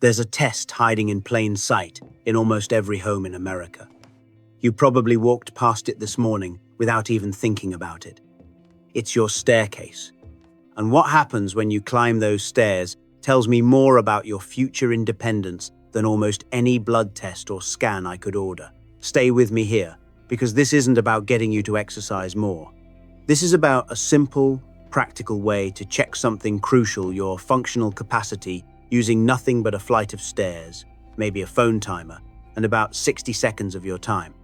There's a test hiding in plain sight in almost every home in America. You probably walked past it this morning without even thinking about it. It's your staircase. And what happens when you climb those stairs tells me more about your future independence than almost any blood test or scan I could order. Stay with me here, because this isn't about getting you to exercise more. This is about a simple, practical way to check something crucial: your functional capacity, using nothing but a flight of stairs, maybe a phone timer, and about 60 seconds of your time.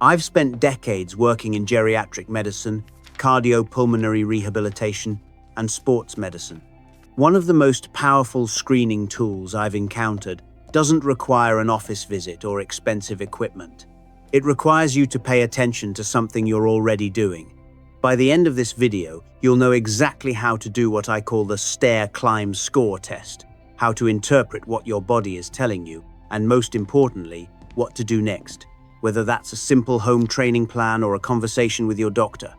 I've spent decades working in geriatric medicine, cardiopulmonary rehabilitation, and sports medicine. One of the most powerful screening tools I've encountered doesn't require an office visit or expensive equipment. It requires you to pay attention to something you're already doing. By the end of this video, you'll know exactly how to do what I call the Stair-Climb Score test, how to interpret what your body is telling you, and most importantly, what to do next, whether that's a simple home training plan or a conversation with your doctor.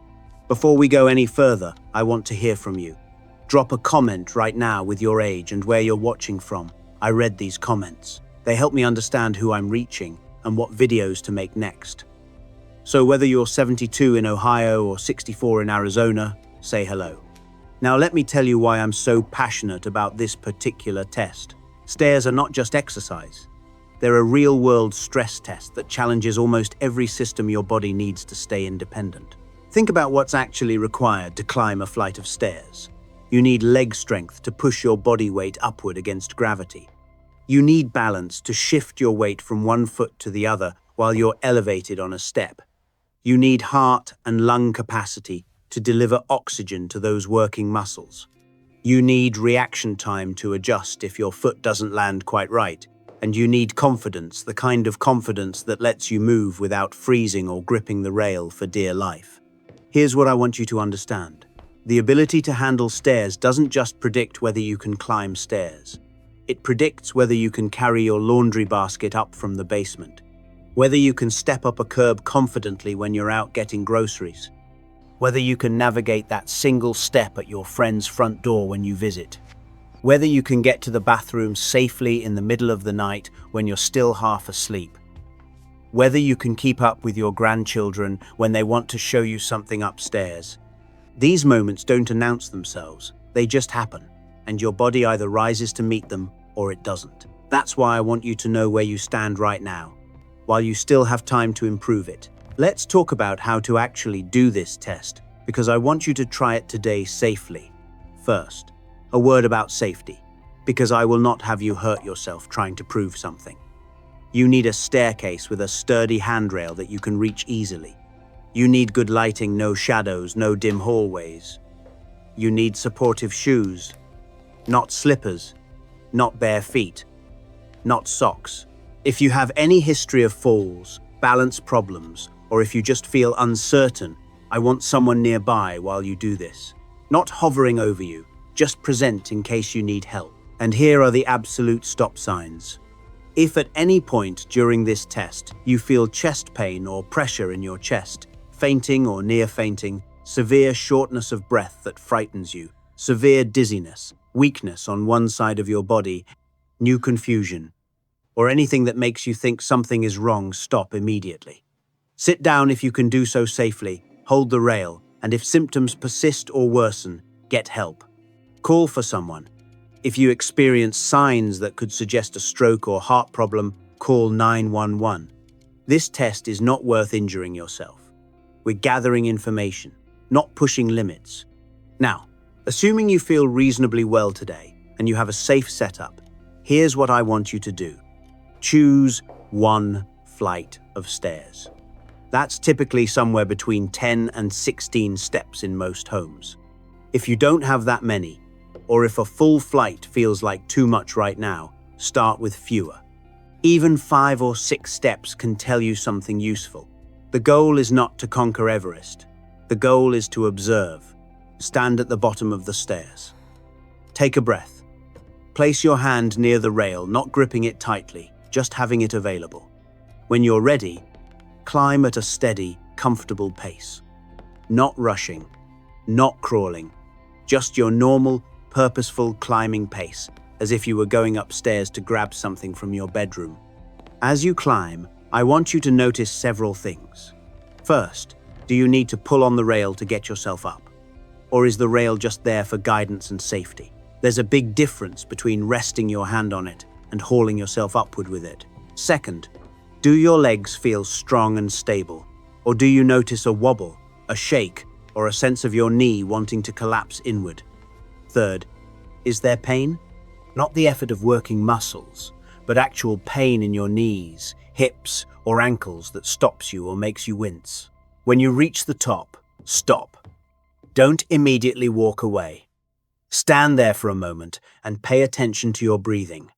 Before we go any further, I want to hear from you. Drop a comment right now with your age and where you're watching from. I read these comments. They help me understand who I'm reaching and what videos to make next. So whether you're 72 in Ohio or 64 in Arizona, say hello. Now let me tell you why I'm so passionate about this particular test. Stairs are not just exercise. They're a real-world stress test that challenges almost every system your body needs to stay independent. Think about what's actually required to climb a flight of stairs. You need leg strength to push your body weight upward against gravity. You need balance to shift your weight from one foot to the other while you're elevated on a step. You need heart and lung capacity to deliver oxygen to those working muscles. You need reaction time to adjust if your foot doesn't land quite right. And you need confidence, the kind of confidence that lets you move without freezing or gripping the rail for dear life. Here's what I want you to understand. The ability to handle stairs doesn't just predict whether you can climb stairs. It predicts whether you can carry your laundry basket up from the basement, whether you can step up a curb confidently when you're out getting groceries, whether you can navigate that single step at your friend's front door when you visit, whether you can get to the bathroom safely in the middle of the night when you're still half asleep, whether you can keep up with your grandchildren when they want to show you something upstairs. These moments don't announce themselves, they just happen, and your body either rises to meet them or it doesn't. That's why I want you to know where you stand right now, while you still have time to improve it. Let's talk about how to actually do this test, because I want you to try it today safely. First, a word about safety, because I will not have you hurt yourself trying to prove something. You need a staircase with a sturdy handrail that you can reach easily. You need good lighting, no shadows, no dim hallways. You need supportive shoes, not slippers, not bare feet, not socks. If you have any history of falls, balance problems, or if you just feel uncertain, I want someone nearby while you do this. Not hovering over you, just present in case you need help. And here are the absolute stop signs. If at any point during this test you feel chest pain or pressure in your chest, fainting or near fainting, severe shortness of breath that frightens you, severe dizziness, weakness on one side of your body, new confusion, or anything that makes you think something is wrong, stop immediately. Sit down if you can do so safely, hold the rail, and if symptoms persist or worsen, get help. Call for someone. If you experience signs that could suggest a stroke or heart problem, call 911. This test is not worth injuring yourself. We're gathering information, not pushing limits. Now, assuming you feel reasonably well today and you have a safe setup, here's what I want you to do. Choose one flight of stairs. That's typically somewhere between 10 and 16 steps in most homes. If you don't have that many, or if a full flight feels like too much right now, start with fewer. Even 5 or 6 steps can tell you something useful. The goal is not to conquer Everest. The goal is to observe. Stand at the bottom of the stairs. Take a breath. Place your hand near the rail, not gripping it tightly, just having it available. When you're ready, climb at a steady, comfortable pace. Not rushing, not crawling, just your normal, purposeful climbing pace, as if you were going upstairs to grab something from your bedroom. As you climb, I want you to notice several things. First, do you need to pull on the rail to get yourself up? Or is the rail just there for guidance and safety? There's a big difference between resting your hand on it and hauling yourself upward with it. Second, do your legs feel strong and stable? Or do you notice a wobble, a shake, or a sense of your knee wanting to collapse inward? Third, is there pain? Not the effort of working muscles, but actual pain in your knees, hips, or ankles that stops you or makes you wince. When you reach the top, stop. Don't immediately walk away. Stand there for a moment and pay attention to your breathing.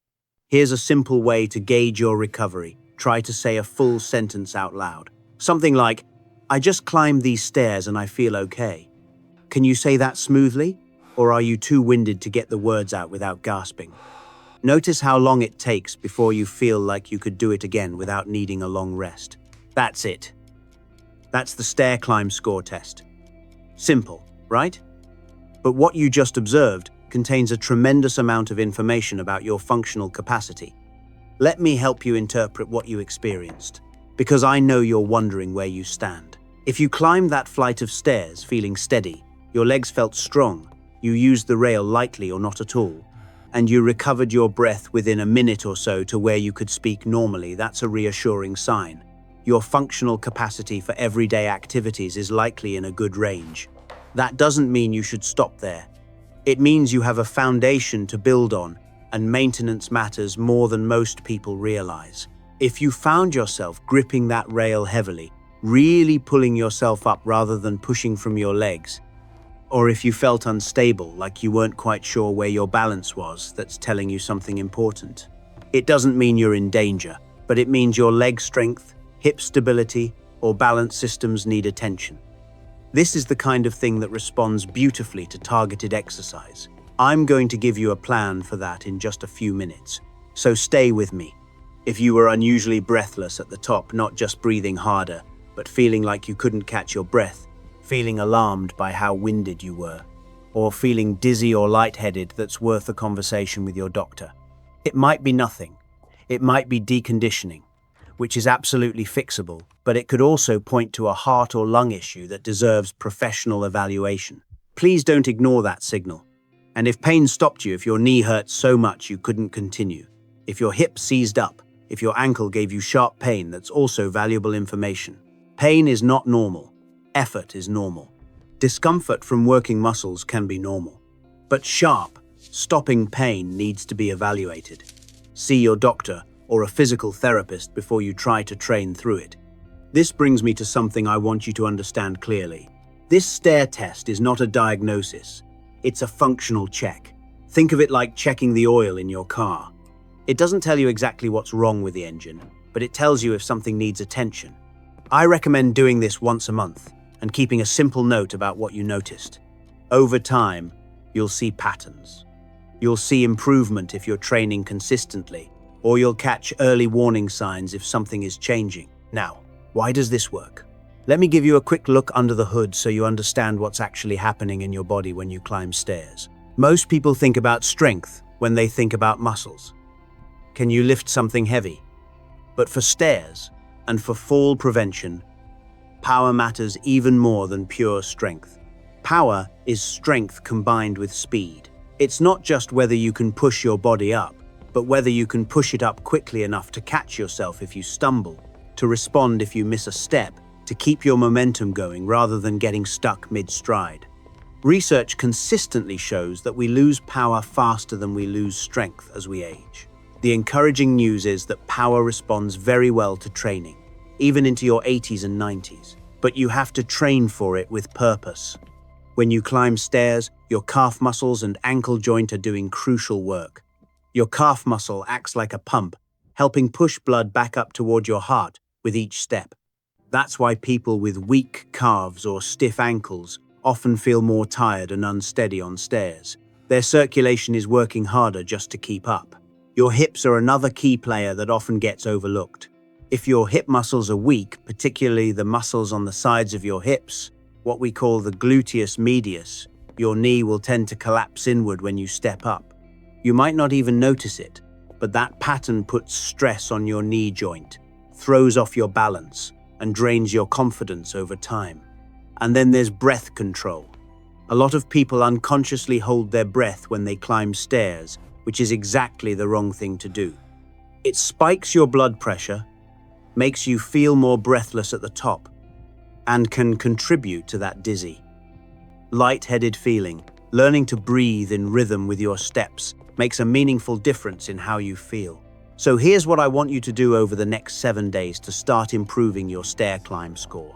Here's a simple way to gauge your recovery. Try to say a full sentence out loud. Something like, "I just climbed these stairs and I feel okay." Can you say that smoothly? Or are you too winded to get the words out without gasping? Notice how long it takes before you feel like you could do it again without needing a long rest. That's it. That's the Stair-Climb Score test. Simple, right? But what you just observed contains a tremendous amount of information about your functional capacity. Let me help you interpret what you experienced, because I know you're wondering where you stand. If you climbed that flight of stairs feeling steady, your legs felt strong, you used the rail lightly or not at all, and you recovered your breath within a minute or so to where you could speak normally, that's a reassuring sign. Your functional capacity for everyday activities is likely in a good range. That doesn't mean you should stop there. It means you have a foundation to build on, and maintenance matters more than most people realize. If you found yourself gripping that rail heavily, really pulling yourself up rather than pushing from your legs, or if you felt unstable, like you weren't quite sure where your balance was, that's telling you something important. It doesn't mean you're in danger, but it means your leg strength, hip stability, or balance systems need attention. This is the kind of thing that responds beautifully to targeted exercise. I'm going to give you a plan for that in just a few minutes, so stay with me. If you were unusually breathless at the top, not just breathing harder, but feeling like you couldn't catch your breath, feeling alarmed by how winded you were, or feeling dizzy or lightheaded, that's worth a conversation with your doctor. It might be nothing. It might be deconditioning, which is absolutely fixable, but it could also point to a heart or lung issue that deserves professional evaluation. Please don't ignore that signal. And if pain stopped you, if your knee hurt so much you couldn't continue, if your hip seized up, if your ankle gave you sharp pain, that's also valuable information. Pain is not normal. Effort is normal. Discomfort from working muscles can be normal. But sharp, stopping pain needs to be evaluated. See your doctor or a physical therapist before you try to train through it. This brings me to something I want you to understand clearly. This stair test is not a diagnosis. It's a functional check. Think of it like checking the oil in your car. It doesn't tell you exactly what's wrong with the engine, but it tells you if something needs attention. I recommend doing this once a month and keeping a simple note about what you noticed. Over time, you'll see patterns. You'll see improvement if you're training consistently, or you'll catch early warning signs if something is changing. Now, why does this work? Let me give you a quick look under the hood so you understand what's actually happening in your body when you climb stairs. Most people think about strength when they think about muscles. Can you lift something heavy? But for stairs and for fall prevention, power matters even more than pure strength. Power is strength combined with speed. It's not just whether you can push your body up, but whether you can push it up quickly enough to catch yourself if you stumble, to respond if you miss a step, to keep your momentum going rather than getting stuck mid-stride. Research consistently shows that we lose power faster than we lose strength as we age. The encouraging news is that power responds very well to training, even into your 80s and 90s. But you have to train for it with purpose. When you climb stairs, your calf muscles and ankle joint are doing crucial work. Your calf muscle acts like a pump, helping push blood back up toward your heart with each step. That's why people with weak calves or stiff ankles often feel more tired and unsteady on stairs. Their circulation is working harder just to keep up. Your hips are another key player that often gets overlooked. If your hip muscles are weak, particularly the muscles on the sides of your hips, what we call the gluteus medius, your knee will tend to collapse inward when you step up. You might not even notice it, but that pattern puts stress on your knee joint, throws off your balance, and drains your confidence over time. And then there's breath control. A lot of people unconsciously hold their breath when they climb stairs, which is exactly the wrong thing to do. It spikes your blood pressure, makes you feel more breathless at the top, and can contribute to that dizzy, lightheaded feeling. Learning to breathe in rhythm with your steps makes a meaningful difference in how you feel. So here's what I want you to do over the next 7 days to start improving your stair climb score.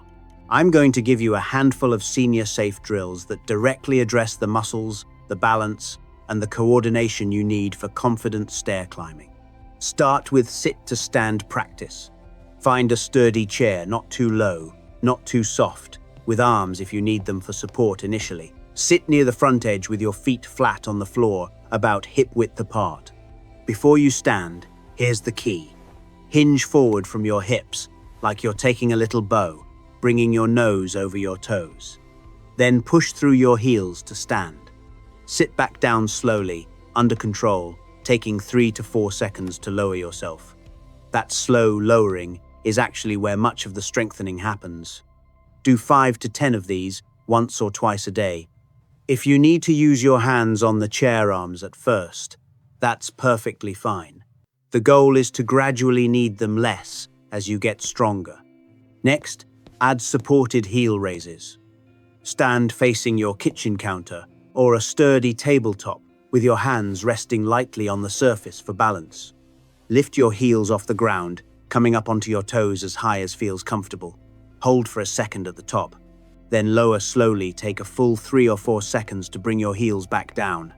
I'm going to give you a handful of senior safe drills that directly address the muscles, the balance, and the coordination you need for confident stair climbing. Start with sit to stand practice. Find a sturdy chair, not too low, not too soft, with arms if you need them for support initially. Sit near the front edge with your feet flat on the floor, about hip width apart. Before you stand, here's the key. Hinge forward from your hips, like you're taking a little bow, bringing your nose over your toes. Then push through your heels to stand. Sit back down slowly, under control, taking 3 to 4 seconds to lower yourself. That slow lowering is actually where much of the strengthening happens. Do 5 to 10 of these, once or twice a day. If you need to use your hands on the chair arms at first, that's perfectly fine. The goal is to gradually need them less as you get stronger. Next, add supported heel raises. Stand facing your kitchen counter or a sturdy tabletop with your hands resting lightly on the surface for balance. Lift your heels off the ground, coming up onto your toes as high as feels comfortable. Hold for a second at the top. Then lower slowly, take a full 3 or 4 seconds to bring your heels back down.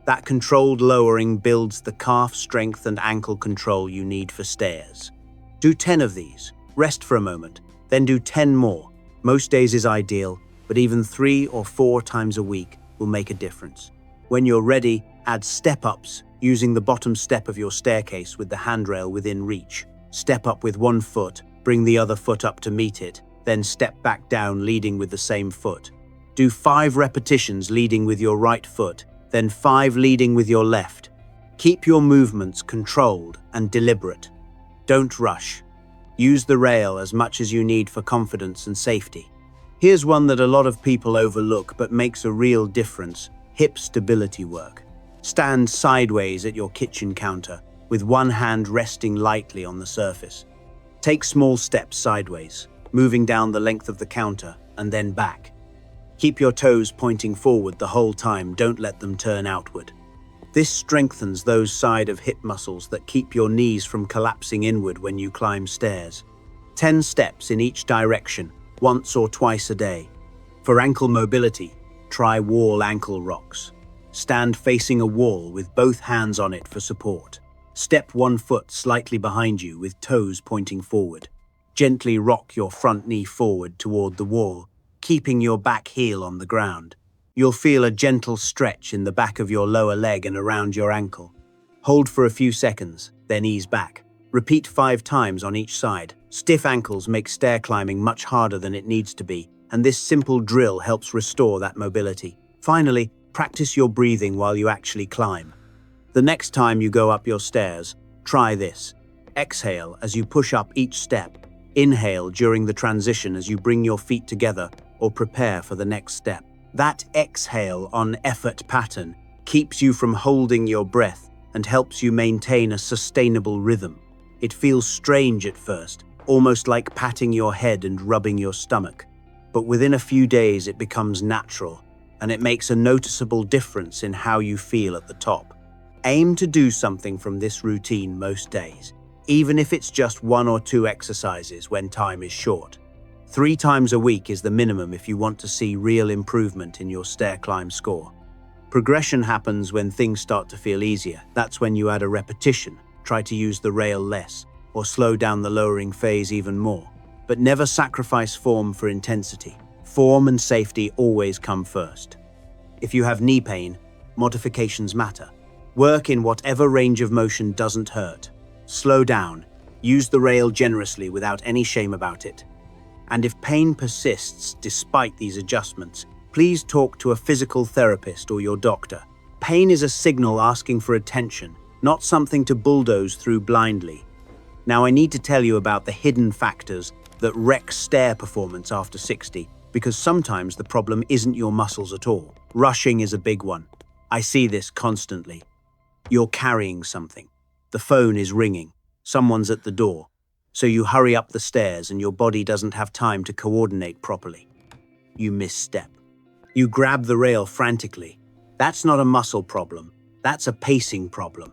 That controlled lowering builds the calf strength and ankle control you need for stairs. Do 10 of these, rest for a moment, then do 10 more. Most days is ideal, but even 3 or 4 times a week will make a difference. When you're ready, add step-ups, using the bottom step of your staircase with the handrail within reach. Step up with one foot, bring the other foot up to meet it, then step back down leading with the same foot. Do 5 repetitions leading with your right foot, then 5 leading with your left. Keep your movements controlled and deliberate. Don't rush. Use the rail as much as you need for confidence and safety. Here's one that a lot of people overlook but makes a real difference: hip stability work. Stand sideways at your kitchen counter, with one hand resting lightly on the surface. Take small steps sideways, moving down the length of the counter and then back. Keep your toes pointing forward the whole time, don't let them turn outward. This strengthens those side of hip muscles that keep your knees from collapsing inward when you climb stairs. 10 steps in each direction, once or twice a day. For ankle mobility, try wall ankle rocks. Stand facing a wall with both hands on it for support. Step one foot slightly behind you with toes pointing forward. Gently rock your front knee forward toward the wall, keeping your back heel on the ground. You'll feel a gentle stretch in the back of your lower leg and around your ankle. Hold for a few seconds, then ease back. Repeat 5 times on each side. Stiff ankles make stair climbing much harder than it needs to be, and this simple drill helps restore that mobility. Finally, practice your breathing while you actually climb. The next time you go up your stairs, try this. Exhale as you push up each step. Inhale during the transition as you bring your feet together or prepare for the next step. That exhale on effort pattern keeps you from holding your breath and helps you maintain a sustainable rhythm. It feels strange at first, almost like patting your head and rubbing your stomach. But within a few days it becomes natural, and it makes a noticeable difference in how you feel at the top. Aim to do something from this routine most days, even if it's just 1 or 2 exercises when time is short. 3 times a week is the minimum if you want to see real improvement in your stair climb score. Progression happens when things start to feel easier. That's when you add a repetition, try to use the rail less, or slow down the lowering phase even more. But never sacrifice form for intensity. Form and safety always come first. If you have knee pain, modifications matter. Work in whatever range of motion doesn't hurt. Slow down. Use the rail generously without any shame about it. And if pain persists despite these adjustments, please talk to a physical therapist or your doctor. Pain is a signal asking for attention, not something to bulldoze through blindly. Now I need to tell you about the hidden factors that wreck stair performance after 60, because sometimes the problem isn't your muscles at all. Rushing is a big one. I see this constantly. You're carrying something. The phone is ringing. Someone's at the door. So you hurry up the stairs and your body doesn't have time to coordinate properly. You misstep. You grab the rail frantically. That's not a muscle problem. That's a pacing problem.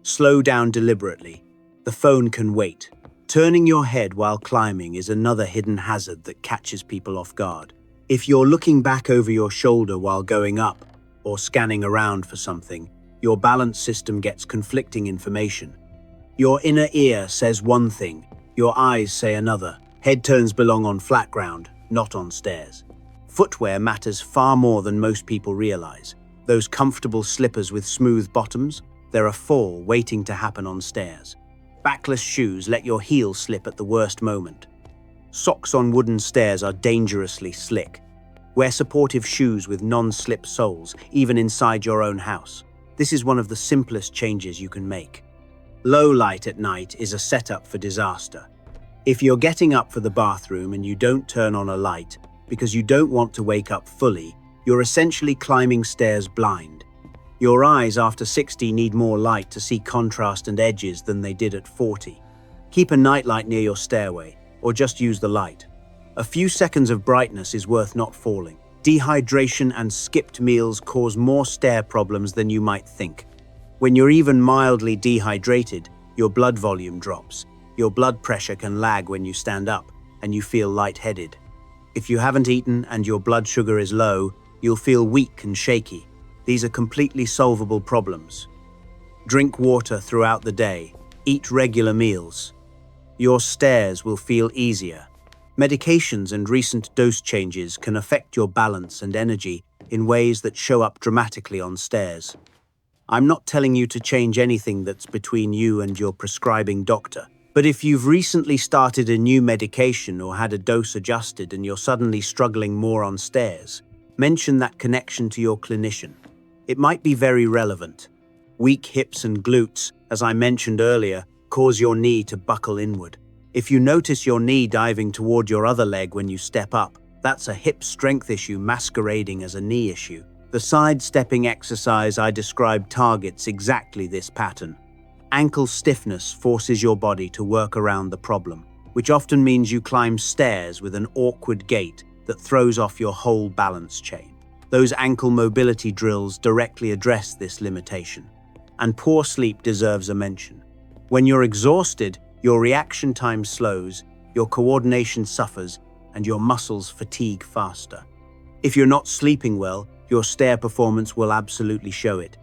Slow down deliberately. The phone can wait. Turning your head while climbing is another hidden hazard that catches people off guard. If you're looking back over your shoulder while going up or scanning around for something, your balance system gets conflicting information. Your inner ear says one thing, your eyes say another. Head turns belong on flat ground, not on stairs. Footwear matters far more than most people realize. Those comfortable slippers with smooth bottoms, they're a fall waiting to happen on stairs. Backless shoes let your heel slip at the worst moment. Socks on wooden stairs are dangerously slick. Wear supportive shoes with non-slip soles, even inside your own house. This is one of the simplest changes you can make. Low light at night is a setup for disaster. If you're getting up for the bathroom and you don't turn on a light because you don't want to wake up fully, you're essentially climbing stairs blind. Your eyes after 60 need more light to see contrast and edges than they did at 40. Keep a nightlight near your stairway, or just use the light. A few seconds of brightness is worth not falling. Dehydration and skipped meals cause more stair problems than you might think. When you're even mildly dehydrated, your blood volume drops. Your blood pressure can lag when you stand up, and you feel lightheaded. If you haven't eaten and your blood sugar is low, you'll feel weak and shaky. These are completely solvable problems. Drink water throughout the day. Eat regular meals. Your stairs will feel easier. Medications and recent dose changes can affect your balance and energy in ways that show up dramatically on stairs. I'm not telling you to change anything that's between you and your prescribing doctor. But if you've recently started a new medication or had a dose adjusted and you're suddenly struggling more on stairs, mention that connection to your clinician. It might be very relevant. Weak hips and glutes, as I mentioned earlier, cause your knee to buckle inward. If you notice your knee diving toward your other leg when you step up, that's a hip strength issue masquerading as a knee issue. The side-stepping exercise I described targets exactly this pattern. Ankle stiffness forces your body to work around the problem, which often means you climb stairs with an awkward gait that throws off your whole balance chain. Those ankle mobility drills directly address this limitation. And poor sleep deserves a mention. When you're exhausted, your reaction time slows, your coordination suffers, and your muscles fatigue faster. If you're not sleeping well, your stair performance will absolutely show it.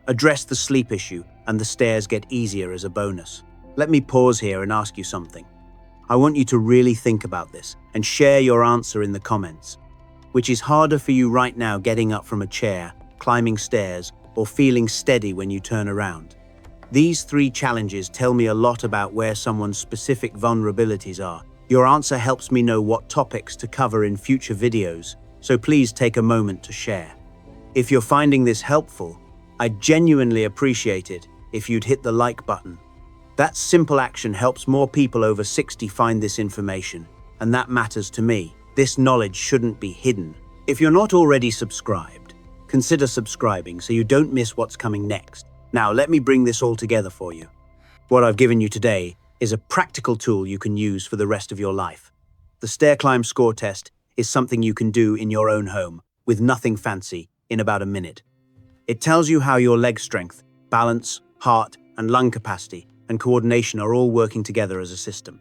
Address the sleep issue, and the stairs get easier as a bonus. Let me pause here and ask you something. I want you to really think about this and share your answer in the comments. Which is harder for you right now, getting up from a chair, climbing stairs, or feeling steady when you turn around? These three challenges tell me a lot about where someone's specific vulnerabilities are. Your answer helps me know what topics to cover in future videos, so please take a moment to share. If you're finding this helpful, I'd genuinely appreciate it if you'd hit the like button. That simple action helps more people over 60 find this information, and that matters to me. This knowledge shouldn't be hidden. If you're not already subscribed, consider subscribing so you don't miss what's coming next. Now, let me bring this all together for you. What I've given you today is a practical tool you can use for the rest of your life. The Stair-Climb Score test is something you can do in your own home, with nothing fancy, in about a minute. It tells you how your leg strength, balance, heart, and lung capacity and coordination are all working together as a system.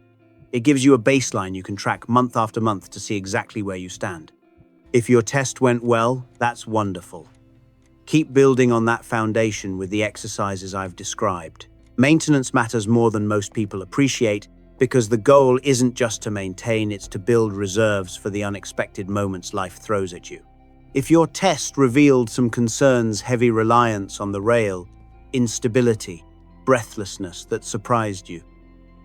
It gives you a baseline you can track month after month to see exactly where you stand. If your test went well, that's wonderful. Keep building on that foundation with the exercises I've described. Maintenance matters more than most people appreciate, because the goal isn't just to maintain, it's to build reserves for the unexpected moments life throws at you. If your test revealed some concerns, heavy reliance on the rail, instability, breathlessness that surprised you,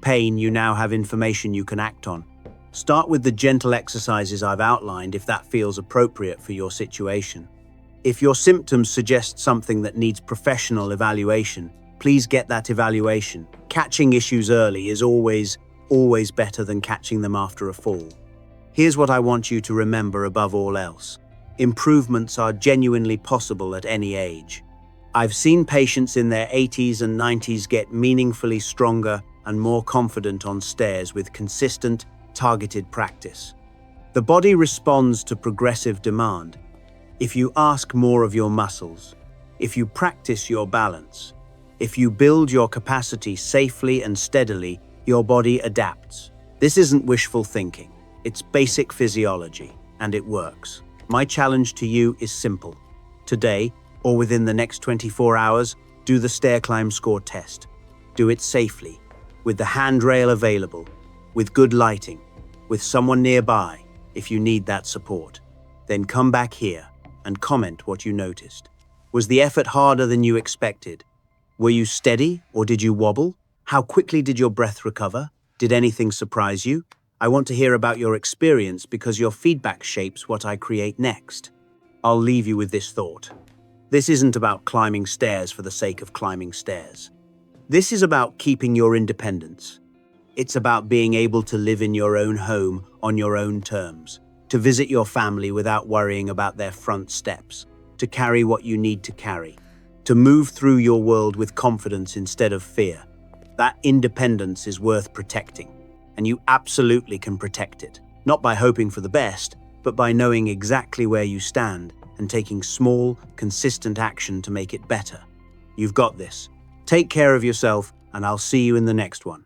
pain, you now have information you can act on. Start with the gentle exercises I've outlined if that feels appropriate for your situation. If your symptoms suggest something that needs professional evaluation, please get that evaluation. Catching issues early is always better than catching them after a fall. Here's what I want you to remember above all else. Improvements are genuinely possible at any age. I've seen patients in their 80s and 90s get meaningfully stronger and more confident on stairs with consistent, targeted practice. The body responds to progressive demand. If you ask more of your muscles, if you practice your balance, if you build your capacity safely and steadily, your body adapts. This isn't wishful thinking. It's basic physiology, and it works. My challenge to you is simple. Today, or within the next 24 hours, do the Stair-Climb Score test. Do it safely, with the handrail available, with good lighting, with someone nearby if you need that support. Then come back here and comment what you noticed. Was the effort harder than you expected? Were you steady or did you wobble? How quickly did your breath recover? Did anything surprise you? I want to hear about your experience because your feedback shapes what I create next. I'll leave you with this thought. This isn't about climbing stairs for the sake of climbing stairs. This is about keeping your independence. It's about being able to live in your own home on your own terms, to visit your family without worrying about their front steps, to carry what you need to carry, to move through your world with confidence instead of fear. That independence is worth protecting, and you absolutely can protect it, not by hoping for the best, but by knowing exactly where you stand and taking small, consistent action to make it better. You've got this. Take care of yourself, and I'll see you in the next one.